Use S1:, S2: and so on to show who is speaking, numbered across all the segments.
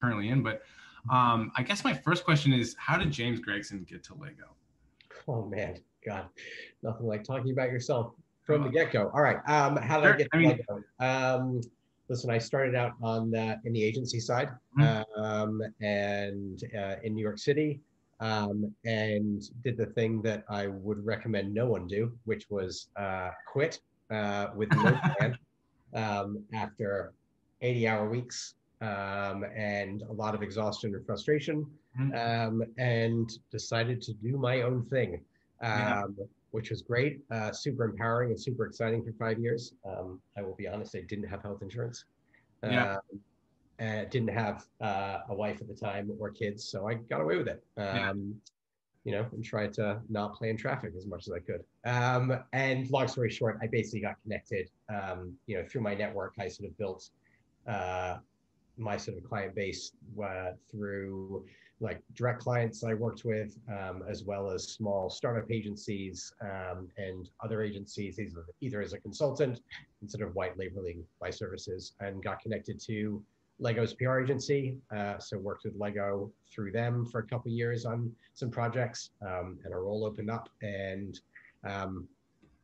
S1: currently in. But I guess my first question is, how did James Gregson get to Lego?
S2: Oh man, God, nothing like talking about yourself from the get-go. All right, how did I
S1: Sure.
S2: get
S1: I
S2: to
S1: mean,
S2: Lego? Listen, I started out on in the agency side, and in New York City, and did the thing that I would recommend no one do, which was quit with no plan after 80-hour weeks, and a lot of exhaustion and frustration, and decided to do my own thing,
S1: yeah,
S2: which was great, super empowering and super exciting for 5 years. I will be honest, I didn't have health insurance.
S1: yeah,
S2: And didn't have a wife at the time or kids, so I got away with it.
S1: yeah,
S2: And tried to not play in traffic as much as I could. And long story short, I basically got connected, through my network. I sort of built my sort of client base through like direct clients I worked with, as well as small startup agencies and other agencies, either as a consultant and sort of white labeling my services, and got connected to Lego's PR agency. So worked with Lego through them for a couple of years on some projects, and a role opened up, and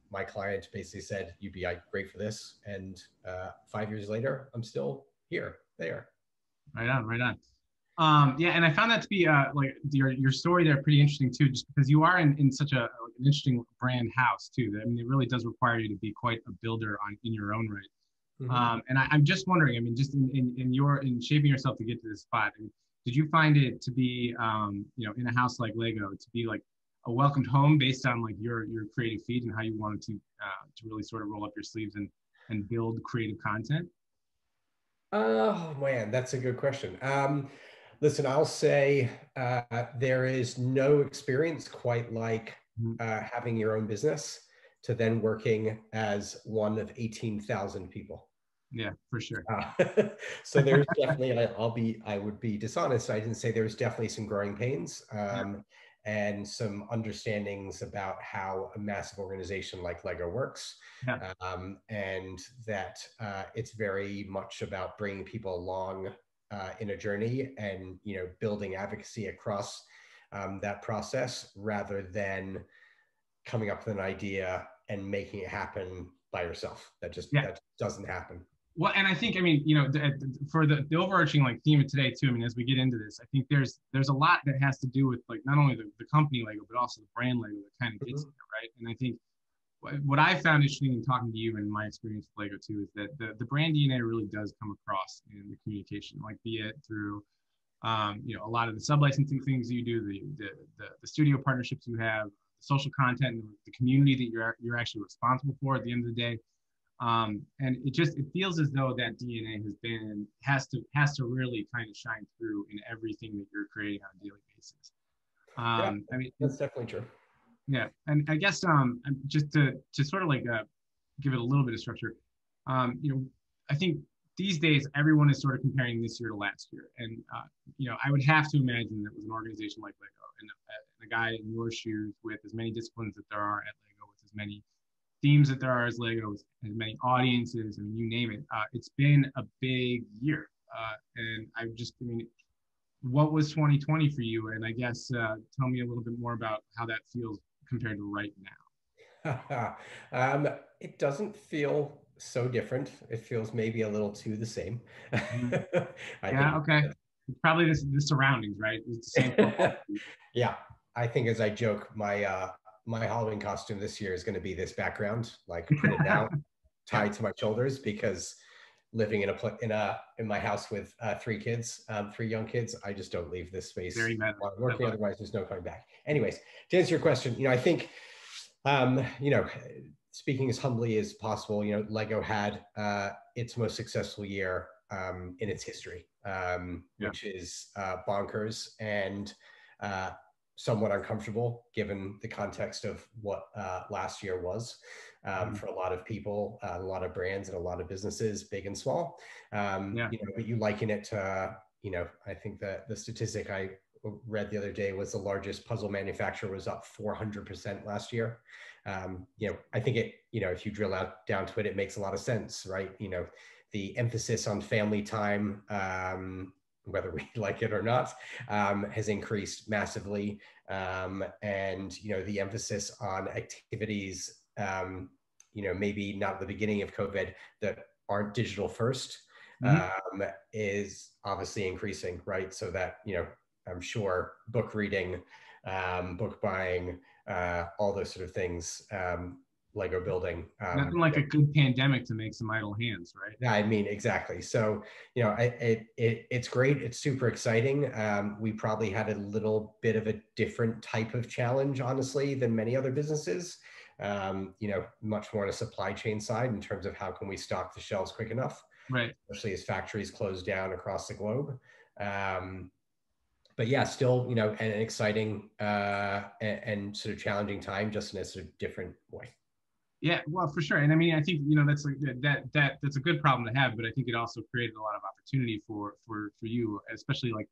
S2: my client basically said, "You'd be great for this." And 5 years later, I'm still here, there.
S1: right on, right on. Yeah, and I found that to be like your story there pretty interesting too, just because you are in such an interesting brand house too. I mean, it really does require you to be quite a builder in your own right. And I'm just wondering, I mean, just in shaping yourself to get to this spot, I mean, did you find it to be, in a house like Lego, to be like a welcomed home based on like your creative feed and how you wanted to really sort of roll up your sleeves and build creative content?
S2: Oh man, that's a good question. Listen, I'll say there is no experience quite like having your own business to then working as one of 18,000 people.
S1: Yeah, for sure.
S2: So there's definitely, I would be dishonest. I didn't say there's definitely some growing pains,
S1: Yeah,
S2: and some understandings about how a massive organization like Lego works.
S1: yeah,
S2: And that it's very much about bringing people along in a journey, and building advocacy across that process, rather than coming up with an idea and making it happen by yourself.
S1: yeah.
S2: That doesn't happen.
S1: Well, and I think, I mean, for the overarching like theme of today too, I mean, as we get into this, I think there's a lot that has to do with like not only the company Lego, but also the brand Lego that kind of gets there, right? And I think what I found interesting in talking to you and my experience with Lego too is that the brand DNA really does come across in the communication, like be it through a lot of the sub-licensing things you do, the studio partnerships you have, the social content, and the community that you're actually responsible for at the end of the day. And it feels as though that DNA has to really kind of shine through in everything that you're creating on a daily basis.
S2: Yeah,
S1: I mean,
S2: that's definitely true.
S1: yeah, and I guess just to sort of like give it a little bit of structure, I think these days everyone is sort of comparing this year to last year, and I would have to imagine that with an organization like Lego and a guy in your shoes with as many disciplines that there are at Lego, with as many themes that there are as Lego, with as many audiences, I mean, you name it. It's been a big year, and I mean, what was 2020 for you? And I guess tell me a little bit more about how that feels compared to right now.
S2: It doesn't feel so different. It feels maybe a little too the same.
S1: Mhm.
S2: I
S1: Yeah,
S2: think,
S1: okay. It's probably the surroundings, right? It's the same football.
S2: yeah, I think as I joke, my Halloween costume this year is going to be this background, like printed out,
S1: Yeah,
S2: tied to my shoulders, because living in my house with three young kids, I just don't leave this space
S1: very meta.
S2: while
S1: I
S2: working.
S1: love
S2: Otherwise, there's no coming back. Anyways, to answer your question, I think, um, you know, speaking as humbly as possible, Lego had its most successful year in its history,
S1: it. Yeah.
S2: which is bonkers and somewhat uncomfortable given the context of what last year was
S1: Mhm.
S2: for a lot of people, a lot of brands, and a lot of businesses, big and small.
S1: Yeah.
S2: But you liken it to, I think that the statistic I read the other day was the largest puzzle manufacturer was up 400% last year. I think if you drill down to it, it makes a lot of sense, right? The emphasis on family time, whether we like it or not, has increased massively. And, the emphasis on activities, maybe not at the beginning of COVID that aren't digital first, is obviously increasing, right? So that, I'm sure book reading, book buying, all those sort of things, Lego building.
S1: Nothing like a good pandemic to make some idle hands, right?
S2: Yeah, I mean, exactly. So, it's great. It's super exciting. We probably had a little bit of a different type of challenge, honestly, than many other businesses. Much more on a supply chain side in terms of how can we stock the shelves quick enough,
S1: right?
S2: Especially as factories close down across the globe. But yeah, still, an exciting and sort of challenging time, just in a sort of different way.
S1: Yeah, well, for sure. And I mean, I think, that's like that's a good problem to have, but I think it also created a lot of opportunity for you, especially like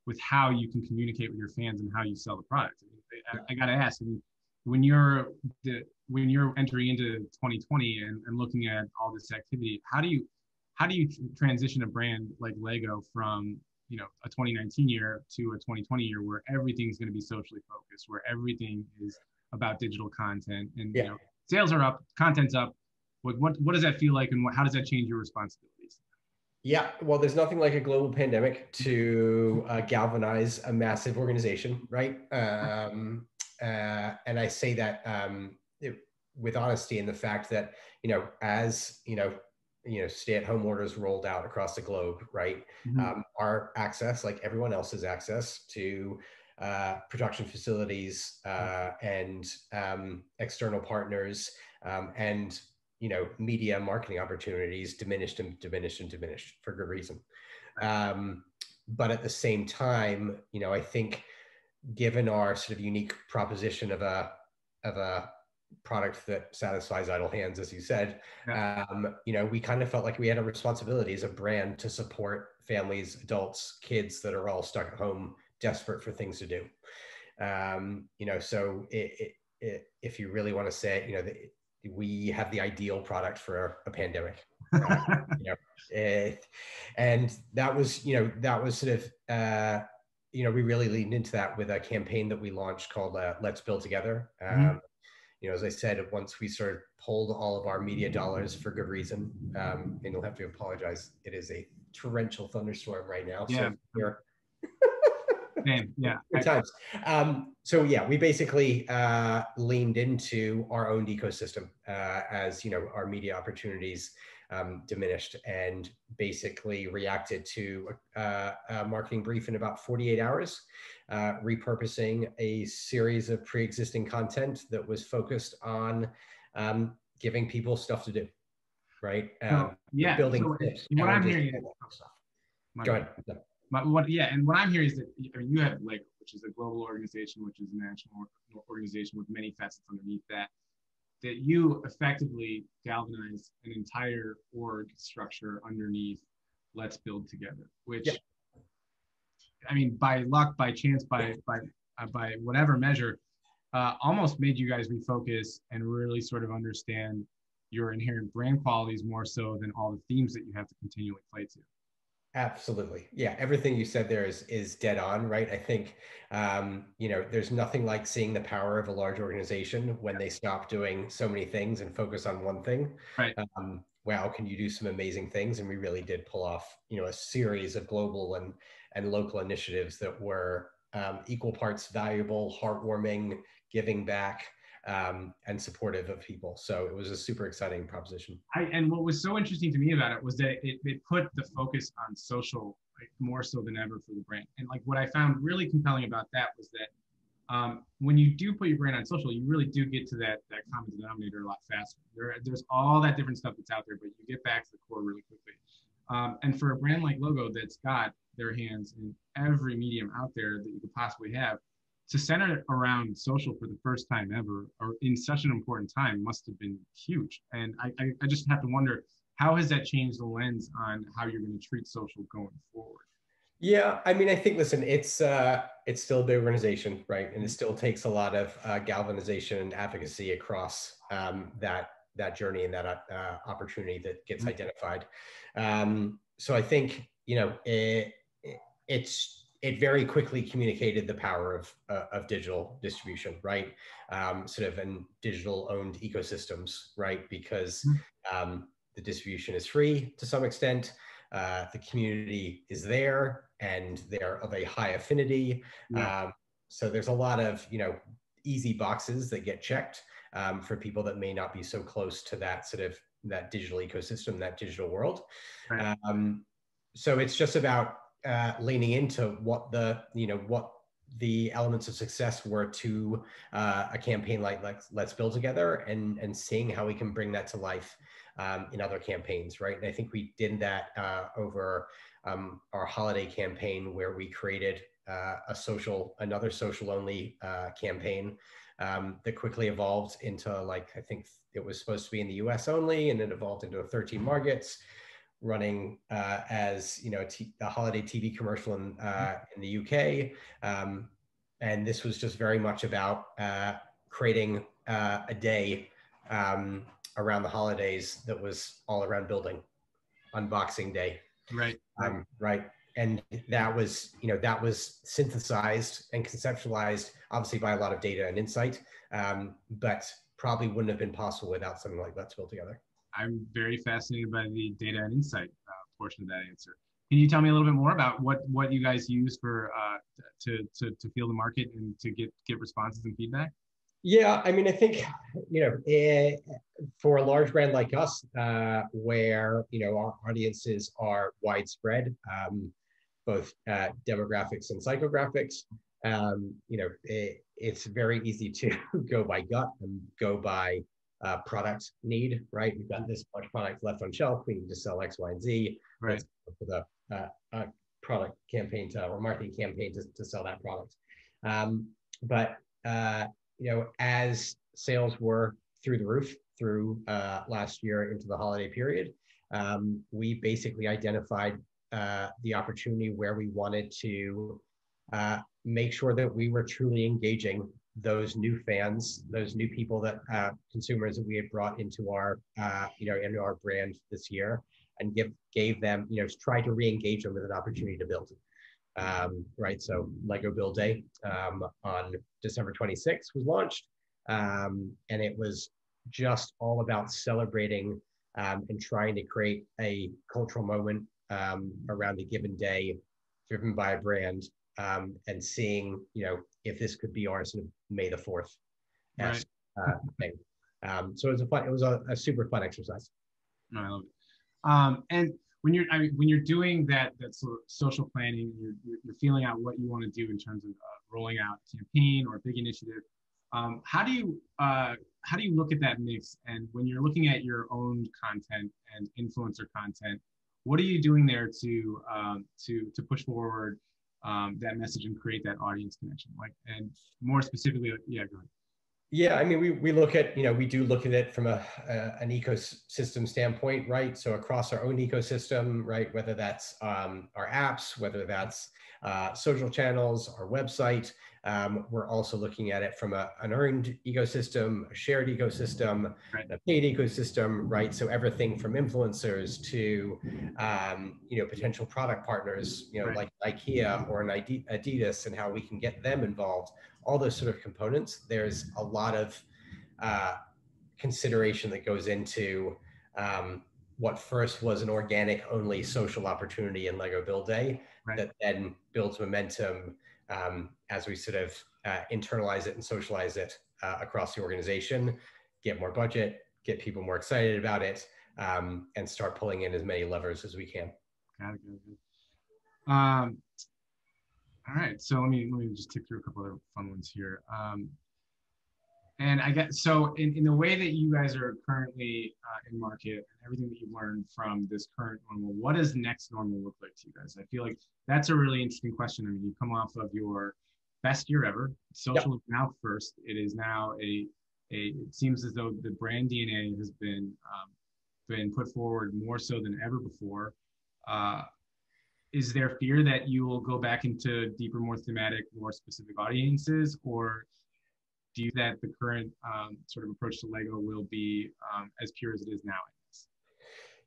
S1: with how you can communicate with your fans and how you sell the product. I got to ask, when you're entering into 2020 and looking at all this activity, how do you transition a brand like Lego from a 2019 year to a 2020 year where everything's going to be socially focused, where everything is about digital content, and sales are up, content's up. What does that feel like, and how does that change your responsibilities?
S2: Yeah, well, there's nothing like a global pandemic to galvanize a massive organization, right? And I say that with honesty, in the fact that as stay-at-home orders rolled out across the globe, right? Our access, like everyone else's access to production facilities and external partners and media marketing opportunities diminished for good reason. But at the same time, I think given our sort of unique proposition of a product that satisfies idle hands, as you said, we kind of felt like we had a responsibility as a brand to support families, adults, kids that are all stuck at home, desperate for things to do. So if you really want to say, we have the ideal product for a pandemic, and that was sort of, we really leaned into that with a campaign that we launched called Let's Build Together. As I said, once we sort of pulled all of our media dollars for good reason, and you'll have to apologize, it is a torrential thunderstorm right now.
S1: Yeah.
S2: So here.
S1: Same. Yeah.
S2: Good times. So yeah, we basically leaned into our own ecosystem as our media opportunities diminished, and basically reacted to a marketing brief in about 48 hours, repurposing a series of pre-existing content that was focused on giving people stuff to do, right? Building tips.
S1: What I'm hearing is,
S2: go ahead.
S1: And what I'm hearing is that you have Lego, which is a global organization, which is a national organization with many facets underneath that you effectively galvanize an entire org structure underneath Let's Build Together, which, I mean, by luck, by chance, by whatever measure, almost made you guys refocus and really sort of understand your inherent brand qualities more so than all the themes that you have to continually play to.
S2: Absolutely. Yeah. Everything you said there is dead on, right? I think, there's nothing like seeing the power of a large organization when they stop doing so many things and focus on one thing.
S1: Right.
S2: Wow, can you do some amazing things? And we really did pull off, a series of global and local initiatives that were equal parts valuable, heartwarming, giving back, and supportive of people. So it was a super exciting proposition.
S1: And what was so interesting to me about it was that it put the focus on social, like, more so than ever for the brand. And like what I found really compelling about that was that when you do put your brand on social, you really do get to that common denominator a lot faster. There's all that different stuff that's out there, but you get back to the core really quickly. And for a brand like Logo that's got their hands in every medium out there that you could possibly have, to center it around social for the first time ever, or in such an important time, must have been huge. And I just have to wonder, how has that changed the lens on how you're going to treat social going forward?
S2: Yeah, I mean, I think, listen, it's still a big organization, right? And it still takes a lot of galvanization and advocacy across that journey and that opportunity that gets identified. So I think, it very quickly communicated the power of digital distribution, right? Sort of in digital owned ecosystems, right? Because the distribution is free to some extent. The community is there and they're of a high affinity.
S1: Yeah.
S2: So there's a lot of, easy boxes that get checked for people that may not be so close to that sort of that digital ecosystem, that digital world.
S1: Right.
S2: So it's just about leaning into what the elements of success were to a campaign like Let's Build Together, and seeing how we can bring that to life in other campaigns, right? And I think we did that over our holiday campaign, where we created another social only campaign that quickly evolved into, like, I think it was supposed to be in the US only, and it evolved into 13 markets, running as a holiday TV commercial in the UK. And this was just very much about creating a day around the holidays that was all around building, unboxing day.
S1: Right.
S2: Right. And that was synthesized and conceptualized, obviously, by a lot of data and insight, but probably wouldn't have been possible without something like Let's Build Together.
S1: I'm very fascinated by the data and insight portion of that answer. Can you tell me a little bit more about what you guys use for to feel the market and to get responses and feedback?
S2: Yeah, I mean, I think for a large brand like us, where our audiences are widespread, both demographics and psychographics, it's very easy to go by gut and go by product need, right? We've got this much product left on shelf. We need to sell X, Y, and Z.
S1: Right.
S2: Let's go for the product campaign or marketing campaign to sell that product. But as sales were through the roof through last year into the holiday period, we basically identified the opportunity where we wanted to make sure that we were truly engaging those new fans, those new people, that consumers that we had brought into our into our brand this year, and gave them, try to re-engage them with an opportunity to build. Right. So Lego Build Day on December 26th was launched, and it was just all about celebrating and trying to create a cultural moment around a given day, driven by a brand, and seeing, if this could be our sort of May the 4th
S1: Right.
S2: thing. So it was a super fun exercise.
S1: No, I love it. And when you're doing that sort of social planning, you're feeling out what you want to do in terms of rolling out a campaign or a big initiative. How do you look at that mix? And when you're looking at your own content and influencer content, what are you doing there to push forward that message and create that audience connection? And more specifically, yeah, go ahead.
S2: Yeah, I mean, we look at, we do look at it from an ecosystem standpoint, right? So across our own ecosystem, right? Whether that's our apps, whether that's social channels, our website. We're also looking at it from an earned ecosystem, a shared ecosystem,
S1: Right.
S2: a paid ecosystem, right? So everything from influencers to, potential product partners,
S1: Right.
S2: like IKEA or an Adidas, and how we can get them involved. All those sort of components. There's a lot of consideration that goes into what first was an organic only social opportunity in Lego Build Day,
S1: Right.
S2: that then builds momentum as we sort of internalize it and socialize it across the organization, get more budget, get people more excited about it, and start pulling in as many levers as we can.
S1: Got it. All right, so let me just tick through a couple other fun ones here. And I guess, so in the way that you guys are currently in market and everything that you've learned from this current normal, what does next normal look like to you guys? I feel like that's a really interesting question. I mean, you come off of your best year ever. Social is now first. It is now it seems as though the brand DNA has been put forward more so than ever before. Is there fear that you will go back into deeper, more thematic, more specific audiences, or do you think that the current sort of approach to Lego will be as pure as it is now?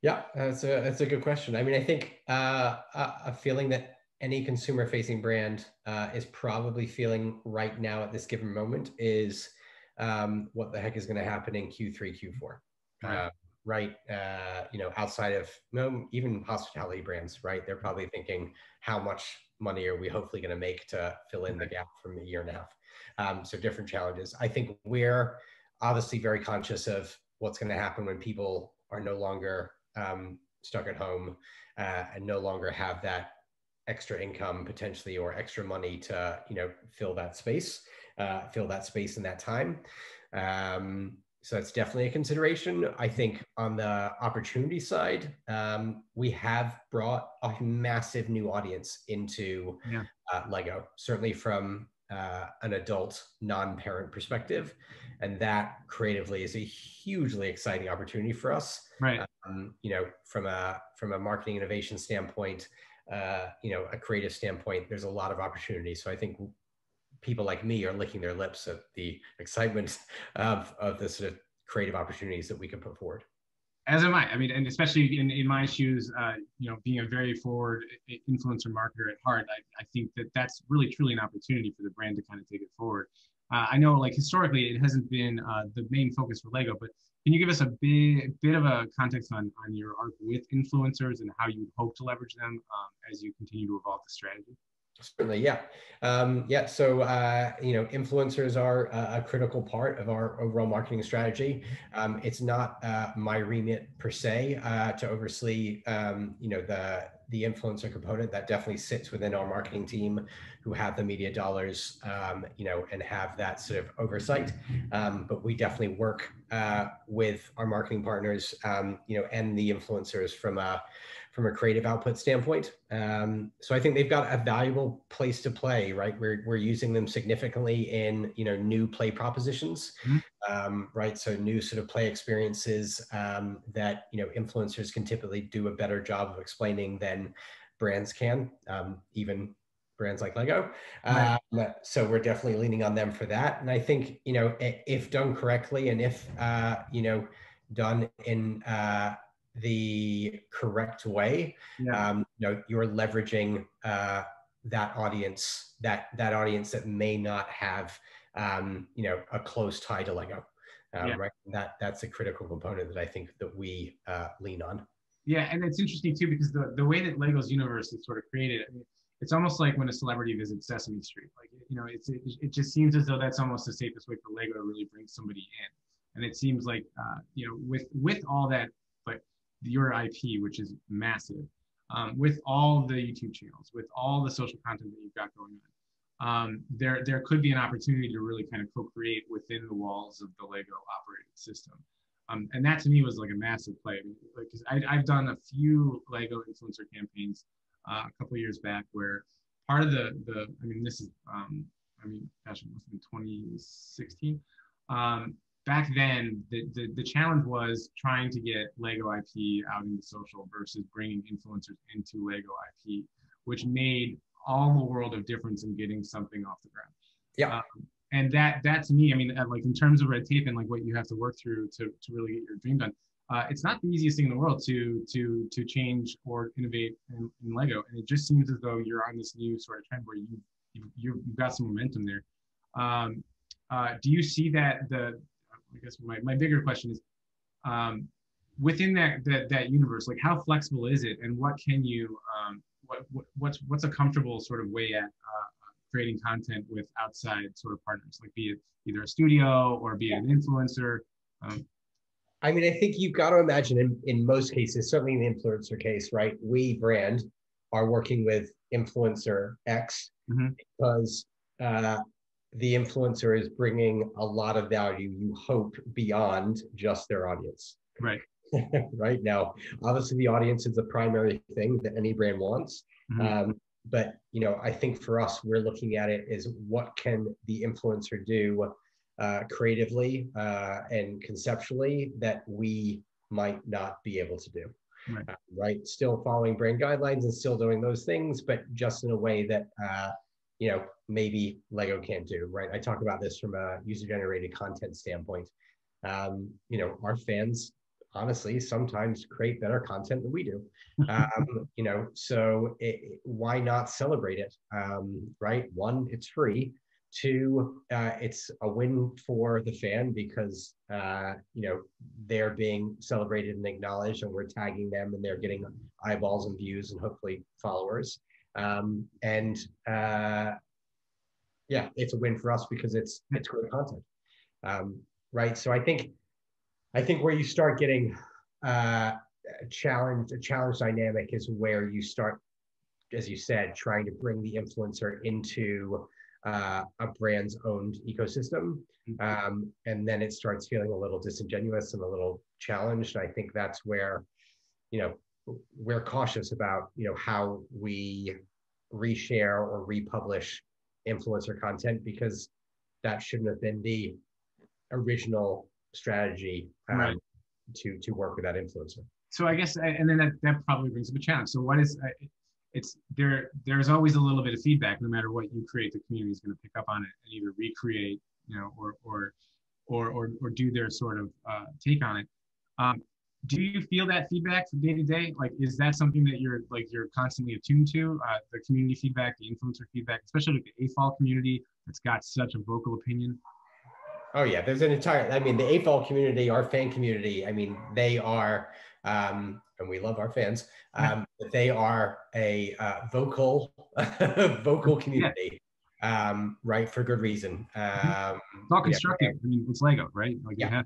S2: Yeah, that's a good question. I mean, I think a feeling that any consumer facing brand is probably feeling right now at this given moment is what the heck is going to happen in Q3, Q4.
S1: Right.
S2: Right. Outside of even hospitality brands, right? They're probably thinking, how much money are we hopefully going to make to fill in the gap from a year and a half? So different challenges. I think we're obviously very conscious of what's going to happen when people are no longer stuck at home and no longer have that extra income potentially or extra money to, fill that space in that time. So that's definitely a consideration. I think on the opportunity side, we have brought a massive new audience into Lego, certainly from an adult non-parent perspective. And that creatively is a hugely exciting opportunity for us.
S1: Right.
S2: From a marketing innovation standpoint, a creative standpoint, there's a lot of opportunity. So I think people like me are licking their lips at the excitement of the sort of creative opportunities that we can put forward.
S1: As am I. I mean, and especially in my shoes, being a very forward influencer marketer at heart, I think that that's really truly an opportunity for the brand to kind of take it forward. I know, like, historically, it hasn't been the main focus for Lego, but can you give us a bit of a context on your arc with influencers and how you hope to leverage them as you continue to evolve the strategy?
S2: Certainly, yeah. So, influencers are a critical part of our overall marketing strategy. It's not my remit per se to oversee, the influencer component. That definitely sits within our marketing team, who have the media dollars, and have that sort of oversight. But we definitely work with our marketing partners, and the influencers from a creative output standpoint. So I think they've got a valuable place to play, right? We're using them significantly in, new play propositions, right? So new sort of play experiences that, influencers can typically do a better job of explaining than brands can, even brands like Lego.
S1: Right.
S2: So we're definitely leaning on them for that. And I think, if done correctly and if, done in, the correct way, you're leveraging that audience that may not have a close tie to Lego, right? That's a critical component that I think that we lean on.
S1: Yeah, and it's interesting too, because the way that Lego's universe is sort of created, I mean, it's almost like when a celebrity visits Sesame Street. Like, it just seems as though that's almost the safest way for Lego to really bring somebody in. And it seems like, with all that, but your IP, which is massive, with all the YouTube channels, with all the social content that you've got going on, there could be an opportunity to really kind of co-create within the walls of the Lego operating system. And that to me was like a massive play. I mean, like, I've done a few Lego influencer campaigns a couple of years back, where part of this is, gosh, it must have been 2016. Back then, the challenge was trying to get Lego IP out into social versus bringing influencers into Lego IP, which made all the world of difference in getting something off the ground.
S2: Yeah.
S1: And that to me, I mean, like, in terms of red tape and like what you have to work through to really get your dream done, it's not the easiest thing in the world to change or innovate in Lego. And it just seems as though you're on this new sort of trend where you've got some momentum there. Do you see that I guess my bigger question is, within that universe, like, how flexible is it, and what can you, what's a comfortable sort of way at creating content with outside sort of partners, like, be it either a studio or be it an influencer?
S2: I mean, I think you've got to imagine in most cases, certainly in the influencer case, right? We brand are working with influencer X because the influencer is bringing a lot of value, you hope, beyond just their audience.
S1: Right.
S2: Right now, obviously the audience is the primary thing that any brand wants. But, I think for us, we're looking at it as what can the influencer do creatively and conceptually that we might not be able to do. Right. Still following brand guidelines and still doing those things, but just in a way that, maybe Lego can't do, right? I talk about this from a user-generated content standpoint. Our fans honestly sometimes create better content than we do. So why not celebrate it? Right? One, it's free. Two, it's a win for the fan because they're being celebrated and acknowledged, and we're tagging them, and they're getting eyeballs and views and hopefully followers. And yeah, it's a win for us because it's great content. Right. So I think where you start getting a challenge dynamic is where you start, as you said, trying to bring the influencer into a brand's owned ecosystem. And then it starts feeling a little disingenuous and a little challenged. I think that's where, we're cautious about, how we reshare or republish influencer content, because that shouldn't have been the original strategy
S1: Right.
S2: to work with that influencer.
S1: So I guess, and then that probably brings up a challenge. So what is, it's there, there's always a little bit of feedback. No matter what you create, the community is going to pick up on it and either recreate, or do their sort of take on it. Do you feel that feedback from day to day? Like, is that something that you're constantly attuned to? The community feedback, the influencer feedback, especially like the AFOL community that's got such a vocal opinion.
S2: Oh yeah, there's an entire, the AFOL community, our fan community, they are, and we love our fans, but they are a vocal community, right, for good reason.
S1: It's all constructive. It's Lego, right? Like
S2: yeah.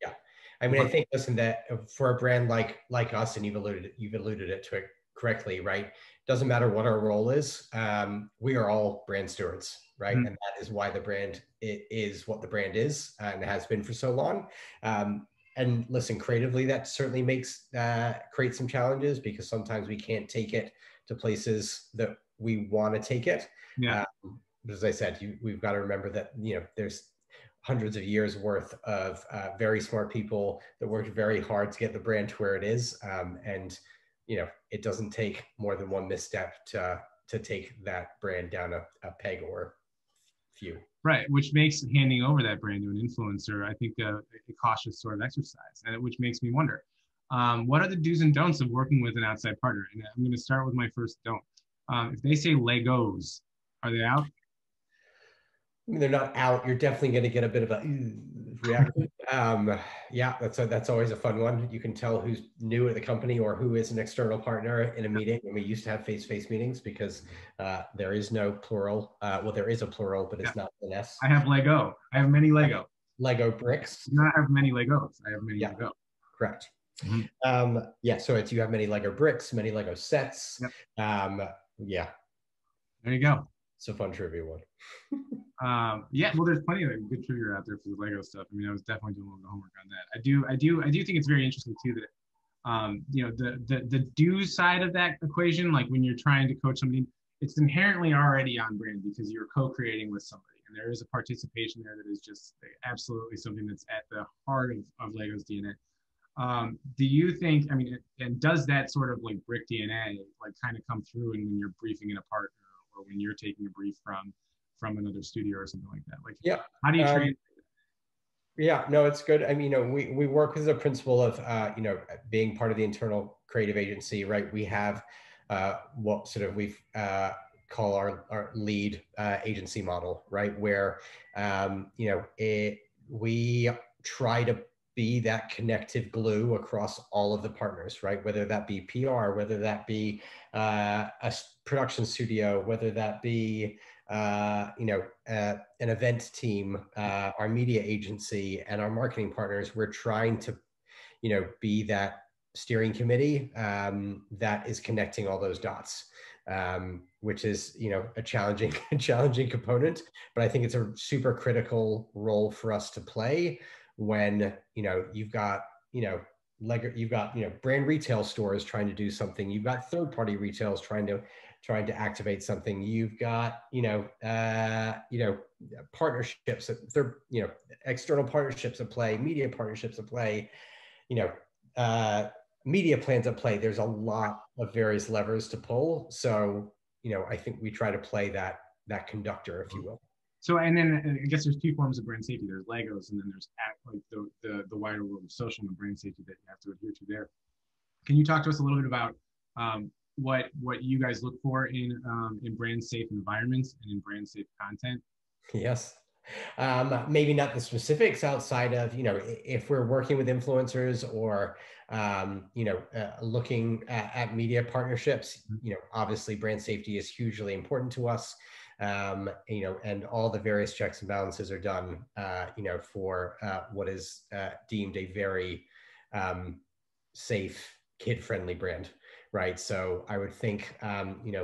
S2: Yeah. I think, listen, that for a brand like us, and you've alluded to it correctly, right? Doesn't matter what our role is. We are all brand stewards, right? And that is why the brand is what the brand is and has been for so long. And listen, creatively, that certainly creates some challenges, because sometimes we can't take it to places that we want to take it.
S1: Yeah.
S2: As I said, we've got to remember that, there's hundreds of years worth of very smart people that worked very hard to get the brand to where it is. And it doesn't take more than one misstep to take that brand down a peg or few.
S1: Right, which makes handing over that brand to an influencer, I think, a cautious sort of exercise, and which makes me wonder, what are the do's and don'ts of working with an outside partner? And I'm going to start with my first don't. If they say Legos, are they out?
S2: They're not out. You're definitely going to get a bit of a reaction. Yeah, that's always a fun one. You can tell who's new at the company or who is an external partner in a meeting. And we used to have face-to-face meetings because there is no plural. Well, there is a plural, but it's not an S.
S1: I have Lego. I have many Lego.
S2: Lego bricks.
S1: I do not have many Legos. I have many Lego.
S2: Correct. Yeah, so you have many Lego bricks, many Lego sets.
S1: Yep.
S2: Yeah.
S1: There you go.
S2: It's a fun trivia one.
S1: Yeah, well, there's plenty of good trivia out there for the Lego stuff. I was definitely doing a little homework on that. I do think it's very interesting too that the do side of that equation, like when you're trying to coach somebody, it's inherently already on brand because you're co-creating with somebody, and there is a participation there that is just absolutely something that's at the heart of Lego's DNA. Do you think, and does that sort of like brick DNA like kind of come through when you're briefing in a partner, or when you're taking a brief from another studio or something like that? Like, yeah, how do you train?
S2: Yeah, no, it's good. We work with the principle of, being part of the internal creative agency, right? We have what sort of we've call our lead agency model, right? Where, we try to be that connective glue across all of the partners, right? Whether that be PR, whether that be a production studio, whether that be an event team, our media agency, and our marketing partners. We're trying to, be that steering committee that is connecting all those dots, which is, a challenging component. But I think it's a super critical role for us to play when, you've got, brand retail stores trying to do something. You've got third-party retailers trying to activate something. You've got, partnerships, they're, external partnerships at play, media partnerships at play, media plans at play. There's a lot of various levers to pull. So, I think we try to play that conductor, if you will.
S1: So, and then I guess there's two forms of brand safety. There's Legos, and then there's like the wider world of social and brand safety that you have to adhere to there. Can you talk to us a little bit about what you guys look for in brand safe environments and in brand safe content?
S2: Yes. Maybe not the specifics outside of, if we're working with influencers or, looking at media partnerships, obviously brand safety is hugely important to us. And all the various checks and balances are done, for what is deemed a very safe, kid-friendly brand, right? So I would think,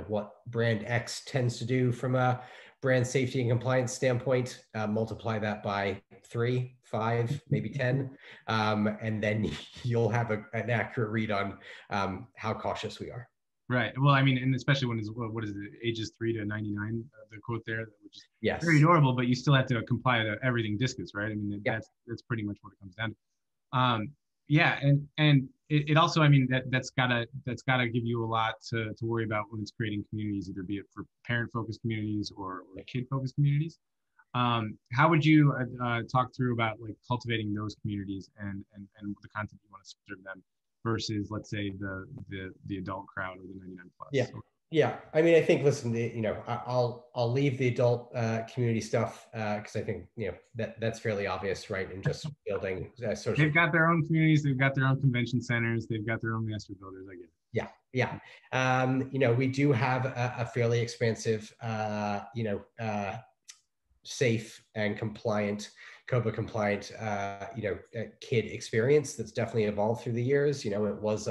S2: what brand X tends to do from a brand safety and compliance standpoint, multiply that by 3, 5, maybe 10, and then you'll have an accurate read on how cautious we are.
S1: Right. Well, I mean, and especially when it's, what is it, ages 3 to 99, the quote there, which is
S2: Yes.
S1: very adorable, but you still have to comply to everything discus, right? I mean,
S2: Yeah.
S1: that's pretty much what it comes down to. Yeah, and it also, I mean, that's gotta give you a lot to worry about when it's creating communities, either be it for parent-focused communities or kid-focused communities. How would you talk through about like cultivating those communities and the content you want to serve them versus, let's say, the adult crowd or the 99 plus?
S2: Yeah. Yeah. I mean, I think, listen, I'll leave the adult community stuff because I think, that's fairly obvious, right? And just building social.
S1: They've got their own communities. They've got their own convention centers. They've got their own master builders. I get it.
S2: Yeah. Yeah. We do have a fairly expansive, safe and compliant, COBA compliant, kid experience that's definitely evolved through the years. It was,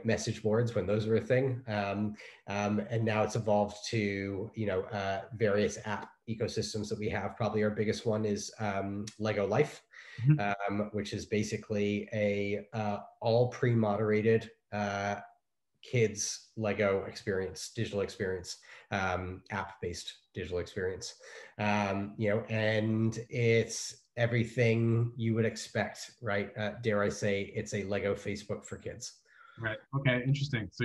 S2: message boards when those were a thing. And now it's evolved to, various app ecosystems that we have. Probably our biggest one is Lego Life, which is basically a all pre-moderated kids Lego experience, digital experience, app-based digital experience. And it's everything you would expect, right? Dare I say, it's a Lego Facebook for kids.
S1: Right. Okay. Interesting. So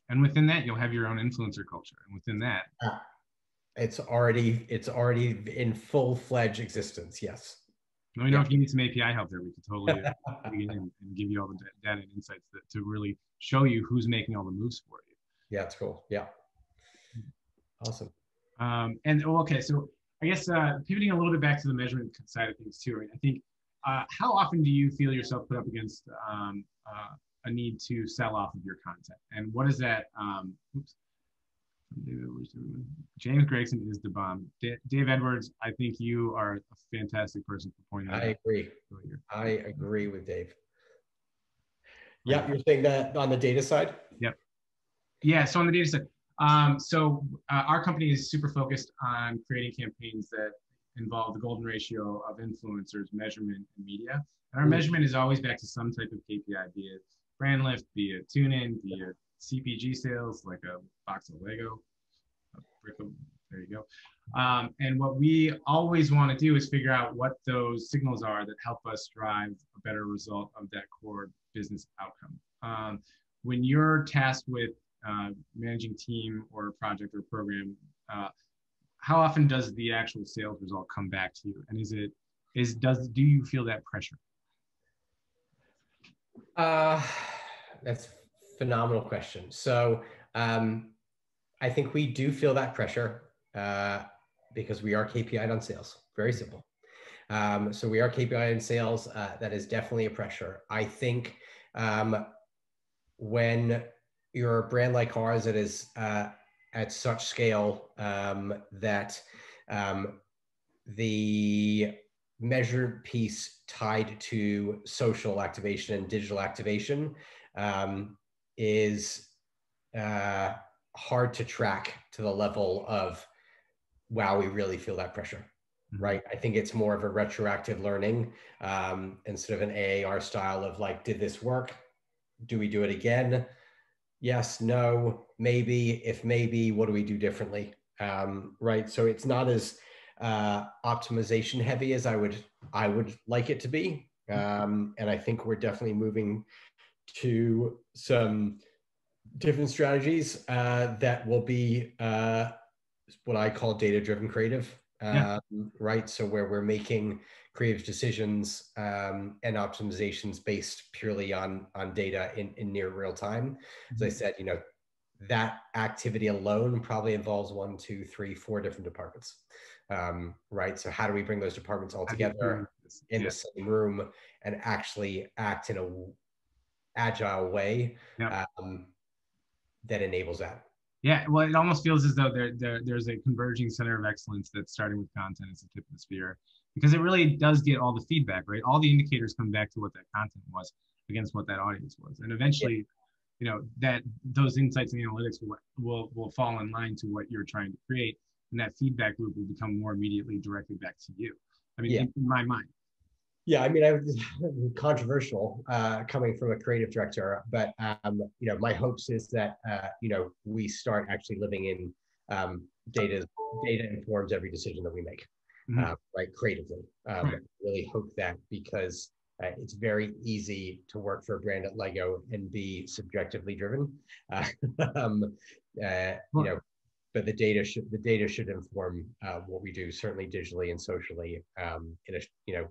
S1: and within that, you'll have your own influencer culture, and within that,
S2: it's already in full-fledged existence. Yes.
S1: Let me know if you need some API help there. We could totally dig in and give you all the data and insights to really show you who's making all the moves for you.
S2: Yeah, it's cool. Yeah. Awesome.
S1: Okay, so I guess pivoting a little bit back to the measurement side of things too, right? I think, how often do you feel yourself put up against a need to sell off of your content? And what is that? James Gregson is the bomb. Dave Edwards, I think you are a fantastic person for pointing that out.
S2: I agree. I agree with Dave. Yeah, you're saying that on the data side?
S1: Yep. Yeah, so on the data side. Our company is super focused on creating campaigns that involve the golden ratio of influencers, measurement, and media. And our measurement is always back to some type of KPI, be it brand lift, be it tune-in, be it CPG sales, like a box of Lego, a brick of, there you go. And what we always want to do is figure out what those signals are that help us drive a better result of that core business outcome. When you're tasked with managing team or a project or program, how often does the actual sales result come back to you? And do you feel that pressure?
S2: That's a phenomenal question. So I think we do feel that pressure because we are KPI'd on sales. Very simple. So we are KPI'd on sales. That is definitely a pressure. I think when you're a brand like ours that is at such scale that the measured piece tied to social activation and digital activation is hard to track to the level of, wow, we really feel that pressure, right? I think it's more of a retroactive learning instead of an AAR style of like, did this work? Do we do it again? Yes, no, maybe. If maybe, what do we do differently? Right. So it's not as optimization heavy as I would like it to be. And I think we're definitely moving to some different strategies that will be what I call data-driven creative,
S1: Yeah.
S2: right? So where we're making creative decisions and optimizations based purely on data in near real time. As I said, that activity alone probably involves 1, 2, 3, 4 different departments, right? So how do we bring those departments all together in the same room and actually act in a agile way that enables that?
S1: Yeah, well, it almost feels as though there's a converging center of excellence that's starting with content as the tip of the spear, because it really does get all the feedback, right? All the indicators come back to what that content was against what that audience was, and eventually, that those insights and analytics will fall in line to what you're trying to create, and that feedback loop will become more immediately directly back to you. I mean, in my mind.
S2: Yeah, I mean, I was controversial coming from a creative director, but my hopes is that we start actually living in data. Data informs every decision that we make, right? Creatively, really hope that, because it's very easy to work for a brand at Lego and be subjectively driven, but the data should inform what we do, certainly digitally and socially, in a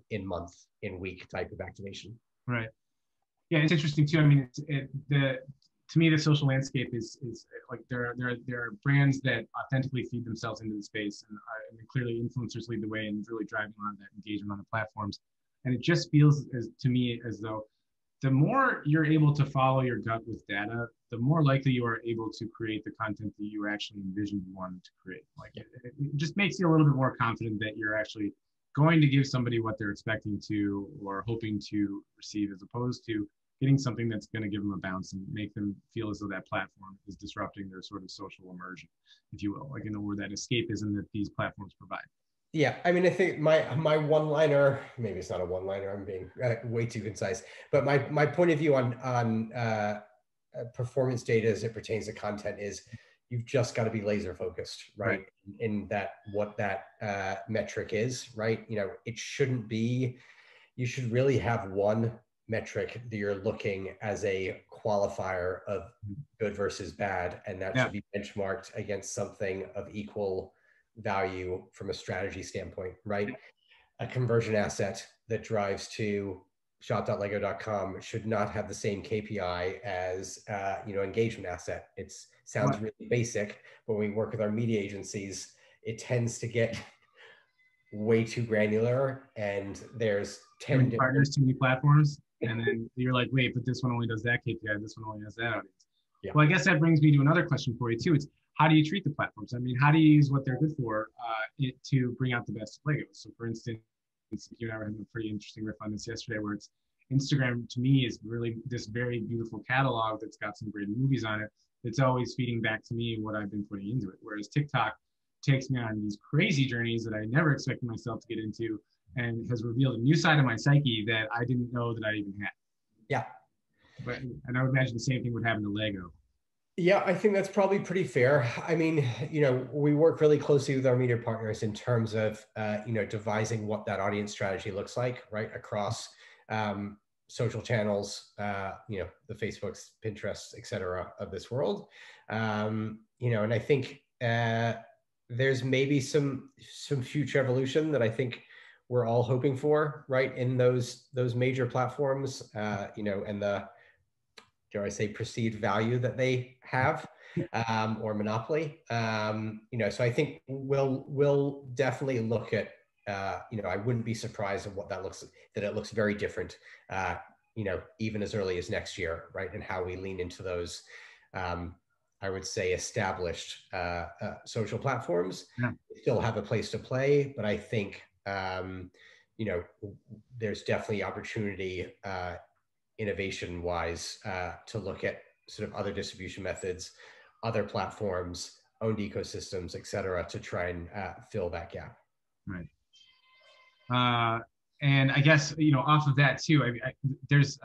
S2: in month, in week type of activation.
S1: Right. Yeah, it's interesting too. I mean, to me, the social landscape is like there are brands that authentically feed themselves into the space, and clearly influencers lead the way and really driving a lot of that engagement on the platforms. And it just feels to me as though the more you're able to follow your gut with data, the more likely you are able to create the content that you actually envisioned you wanted to create. Like it just makes you a little bit more confident that you're actually going to give somebody what they're expecting to or hoping to receive, as opposed to getting something that's going to give them a bounce and make them feel as though that platform is disrupting their sort of social immersion, if you will, like or that escapism that these platforms provide.
S2: Yeah, I mean, I think my one-liner, maybe it's not a one-liner, I'm being way too concise, but my point of view on performance data as it pertains to content is you've just got to be laser focused, right? In that, what that metric is, right? It shouldn't be, you should really have one metric that you're looking as a qualifier of good versus bad, and that should be benchmarked against something of equal value from a strategy standpoint, right? A conversion asset that drives to shop.lego.com should not have the same KPI as engagement asset. It sounds really basic, but when we work with our media agencies, it tends to get way too granular, and there's 10
S1: different partners, too many platforms, and then you're like, wait, but this one only does that KPI, this one only has that audience. Well, I guess that brings me to another question for you too. It's how do you treat the platforms? I mean, how do you use what they're good for to bring out the best of Legos? So for instance, you and I were having a pretty interesting riff on this yesterday, where it's Instagram to me is really this very beautiful catalog that's got some great movies on it. It's always feeding back to me what I've been putting into it. Whereas TikTok takes me on these crazy journeys that I never expected myself to get into, and has revealed a new side of my psyche that I didn't know that I even had.
S2: Yeah.
S1: And I would imagine the same thing would happen to Lego.
S2: Yeah, I think that's probably pretty fair. I mean, we work really closely with our media partners in terms of, devising what that audience strategy looks like, right, across social channels, the Facebooks, Pinterests, et cetera, of this world. And I think there's maybe some future evolution that I think we're all hoping for, right, in those major platforms, and the, dare I say, perceived value that they have, or monopoly. So I think we'll definitely look at, I wouldn't be surprised at what that looks, that it looks very different, even as early as next year, right? And how we lean into those, I would say, established social platforms. Still have a place to play, but I think, there's definitely opportunity, innovation wise, to look at sort of other distribution methods, other platforms, owned ecosystems, et cetera, to try and fill that gap.
S1: Right. And I guess, off of that too, there's,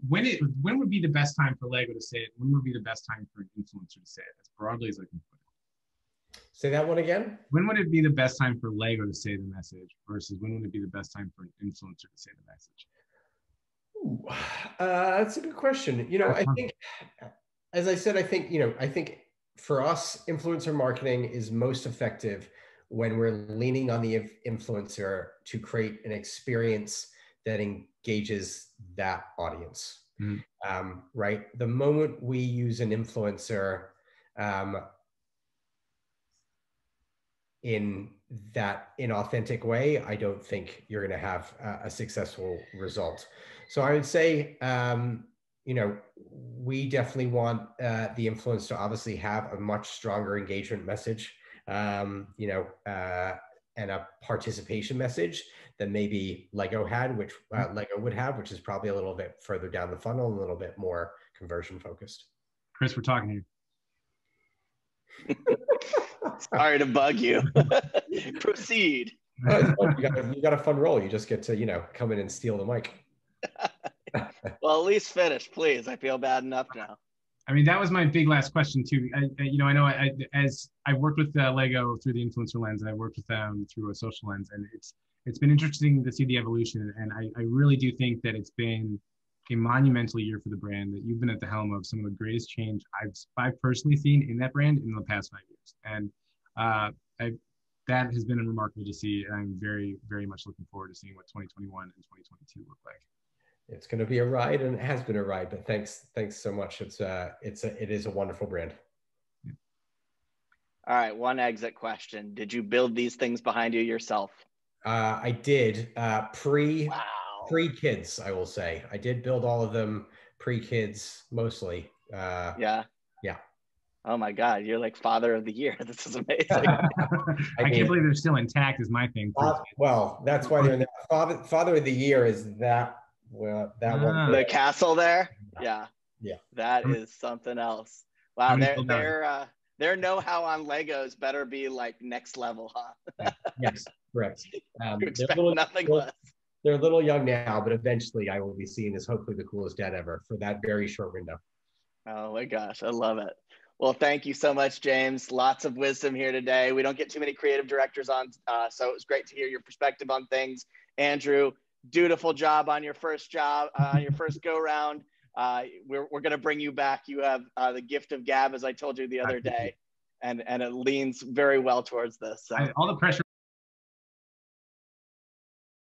S1: when would be the best time for Lego to say it? When would be the best time for an influencer to say it? As broadly as I can put it.
S2: Say that one again.
S1: When would it be the best time for Lego to say the message versus when would it be the best time for an influencer to say the message?
S2: That's a good question. I think, as I said, I think For us, influencer marketing is most effective when we're leaning on the influencer to create an experience that engages that audience. Right? The moment we use an influencer in that inauthentic way, I don't think you're going to have a successful result. So I would say, you know, we definitely want the influencer to obviously have a much stronger engagement message, you know, and a participation message than maybe Lego had, which Lego would have, which is probably a little bit further down the funnel, and a little bit more conversion focused.
S1: Chris, we're talking
S3: here. Sorry to bug you. Proceed.
S2: You got a fun role. You just get to, you know, come in and steal the mic.
S3: Well, at least finish, please. I feel bad enough now.
S1: I mean, that was my big last question too. You know, I know as I've worked with Lego through the influencer lens, and I've worked with them through a social lens, and it's been interesting to see the evolution. And I really do think that it's been a monumental year for the brand, that you've been at the helm of some of the greatest change I've personally seen in that brand in the past 5 years. And that has been remarkable to see. And I'm very, very much looking forward to seeing what 2021 and 2022 look like.
S2: It's going to be a ride, and it has been a ride, but thanks so much. It is a wonderful brand.
S3: Yeah. All right. One exit question. Did you build these things behind you yourself?
S2: I did, pre-kids, I will say. I did build all of them pre-kids, mostly.
S3: Yeah.
S2: Yeah.
S3: Oh my God, you're like father of the year. This is amazing.
S1: I can't believe they're still intact is my thing.
S2: Well, that's why they're in there. Father of the year is that, well, that one.
S3: The castle there? Yeah.
S2: Yeah.
S3: That is something else. Wow, their know-how on Legos better be like next level, huh?
S2: Yes, correct.
S3: You expect nothing less.
S2: They're a little young now, but eventually I will be seen as hopefully the coolest dad ever for that very short window.
S3: Oh my gosh, I love it. Well, thank you so much, James. Lots of wisdom here today. We don't get too many creative directors on, so it was great to hear your perspective on things. Andrew, dutiful job on your first go round. We're going to bring you back. You have the gift of gab, as I told you the other day, and it leans very well towards this. So.
S1: All the pressure